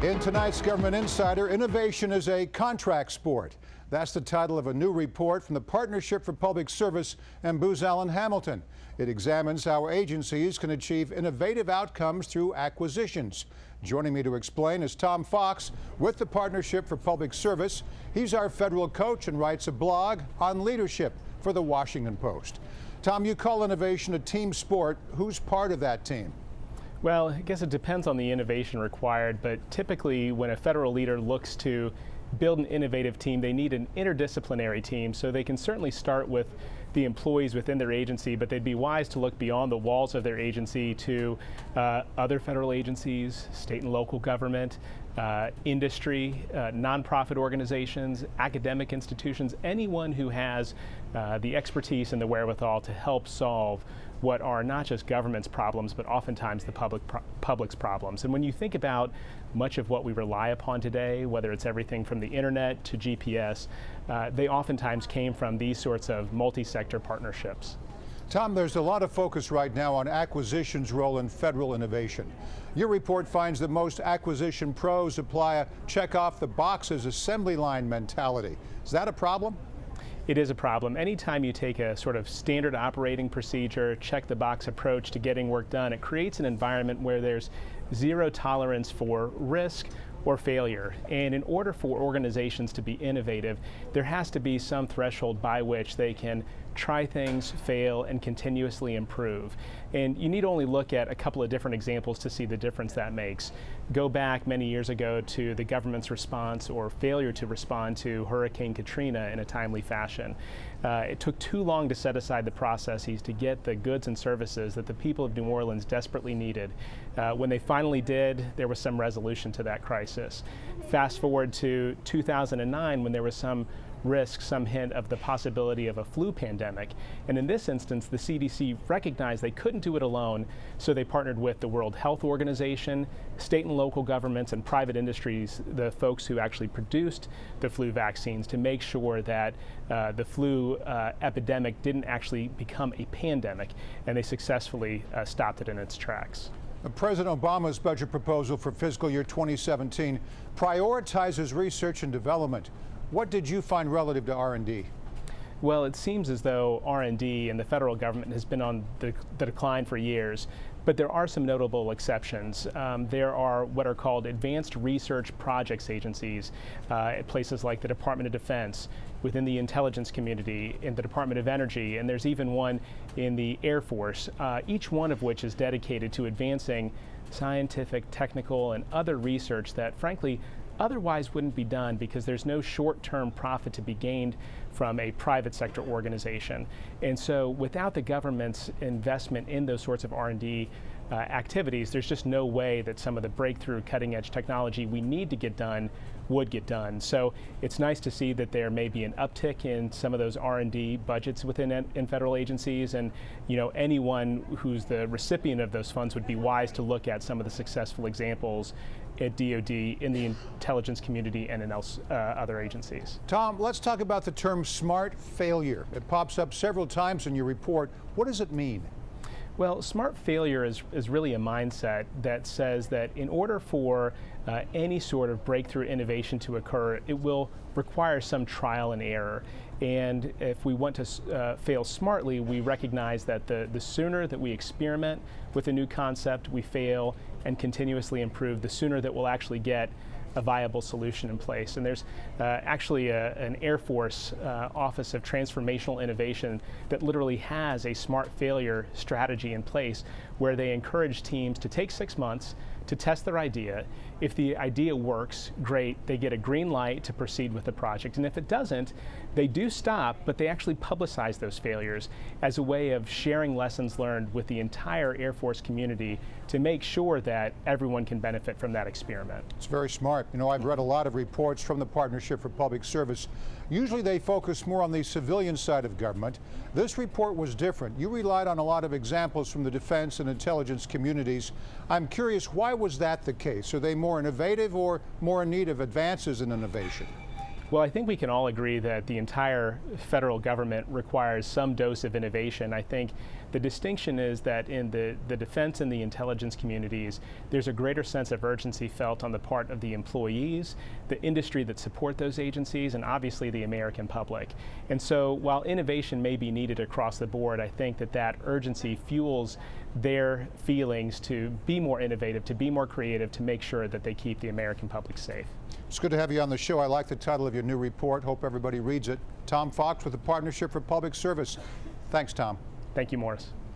In tonight's Government Insider, innovation is a contract sport. That's the title of a new report from the Partnership for Public Service and Booz Allen Hamilton. It examines how agencies can achieve innovative outcomes through acquisitions. Joining me to explain is Tom Fox with the Partnership for Public Service. He's our federal coach and writes a blog on leadership for the Washington Post. Tom, you call innovation a team sport. Who's part of that team? Well, I guess it depends on the innovation required, but typically when a federal leader looks to build an innovative team, they need an interdisciplinary team, so they can certainly start with the employees within their agency, but they'd be wise to look beyond the walls of their agency to other federal agencies, state and local government, industry, nonprofit organizations, academic institutions, anyone who has the expertise and the wherewithal to help solve what are not just government's problems, but oftentimes the public's problems. And when you think about much of what we rely upon today, whether it's everything from the internet to GPS, they oftentimes came from these sorts of multi-sector partnerships. Tom, there's a lot of focus right now on acquisitions' role in federal innovation. Your report finds that most acquisition pros apply a check-off-the-boxes assembly line mentality. Is that a problem? It is a problem. Anytime you take a sort of standard operating procedure, check-the-box approach to getting work done, it creates an environment where there's zero tolerance for risk or failure. And in order for organizations to be innovative, there has to be some threshold by which they can try things, fail, and continuously improve. And you need only look at a couple of different examples to see the difference that makes. Go back many years ago to the government's response or failure to respond to Hurricane Katrina in a timely fashion. It took too long to set aside the processes to get the goods and services that the people of New Orleans desperately needed. When they finally did, there was some resolution to that crisis. Fast forward to 2009 when there was some risk, some hint of the possibility of a flu pandemic. And in this instance, the CDC recognized they couldn't do it alone, so they partnered with the World Health Organization, state and local governments, and private industries, the folks who actually produced the flu vaccines, to make sure that the flu epidemic didn't actually become a pandemic, and they successfully stopped it in its tracks. President Obama's budget proposal for fiscal year 2017 prioritizes research and development. What did you find relative to R&D? Well, it seems as though R&D and the federal government has been on the decline for years, but there are some notable exceptions. There are what are called advanced research projects agencies at places like the Department of Defense, within the intelligence community, in the Department of Energy, and there's even one in the Air Force, each one of which is dedicated to advancing scientific, technical, and other research that, frankly, otherwise wouldn't be done because there's no short-term profit to be gained from a private sector organization. And so without the government's investment in those sorts of R&D activities, there's just no way that some of the breakthrough cutting-edge technology we need to get done would get done. So it's nice to see that there may be an uptick in some of those R&D budgets within federal agencies, and anyone who's the recipient of those funds would be wise to look at some of the successful examples at DoD, in the intelligence community, and in other agencies. Tom, let's talk about the term smart failure. It pops up several times in your report. What does it mean? Well, smart failure is really a mindset that says that in order for any sort of breakthrough innovation to occur, it will require some trial and error. And if we want to fail smartly, we recognize that the sooner that we experiment with a new concept, we fail and continuously improve, the sooner that we'll actually get a viable solution in place. And there's actually an Air Force Office of Transformational Innovation that literally has a smart failure strategy in place where they encourage teams to take 6 months to test their idea. If the idea works, great, they get a green light to proceed with the project. And if it doesn't, they do stop, but they actually publicize those failures as a way of sharing lessons learned with the entire Air Force community to make sure that everyone can benefit from that experiment. It's very smart. I've read a lot of reports from the Partnership for Public Service. Usually they focus more on the civilian side of government. This report was different. You relied on a lot of examples from the defense and intelligence communities. I'm curious, why was that the case? Are they more innovative or more in need of advances in innovation? Well, I think we can all agree that the entire federal government requires some dose of innovation. I think The distinction is that in the defense and the intelligence communities, there's a greater sense of urgency felt on the part of the employees, the industry that support those agencies, and obviously the American public. And so while innovation may be needed across the board, I think that urgency fuels their feelings to be more innovative, to be more creative, to make sure that they keep the American public safe. It's good to have you on the show. I like the title of your new report. Hope everybody reads it. Tom Fox with the Partnership for Public Service. Thanks, Tom. Thank you, Morris.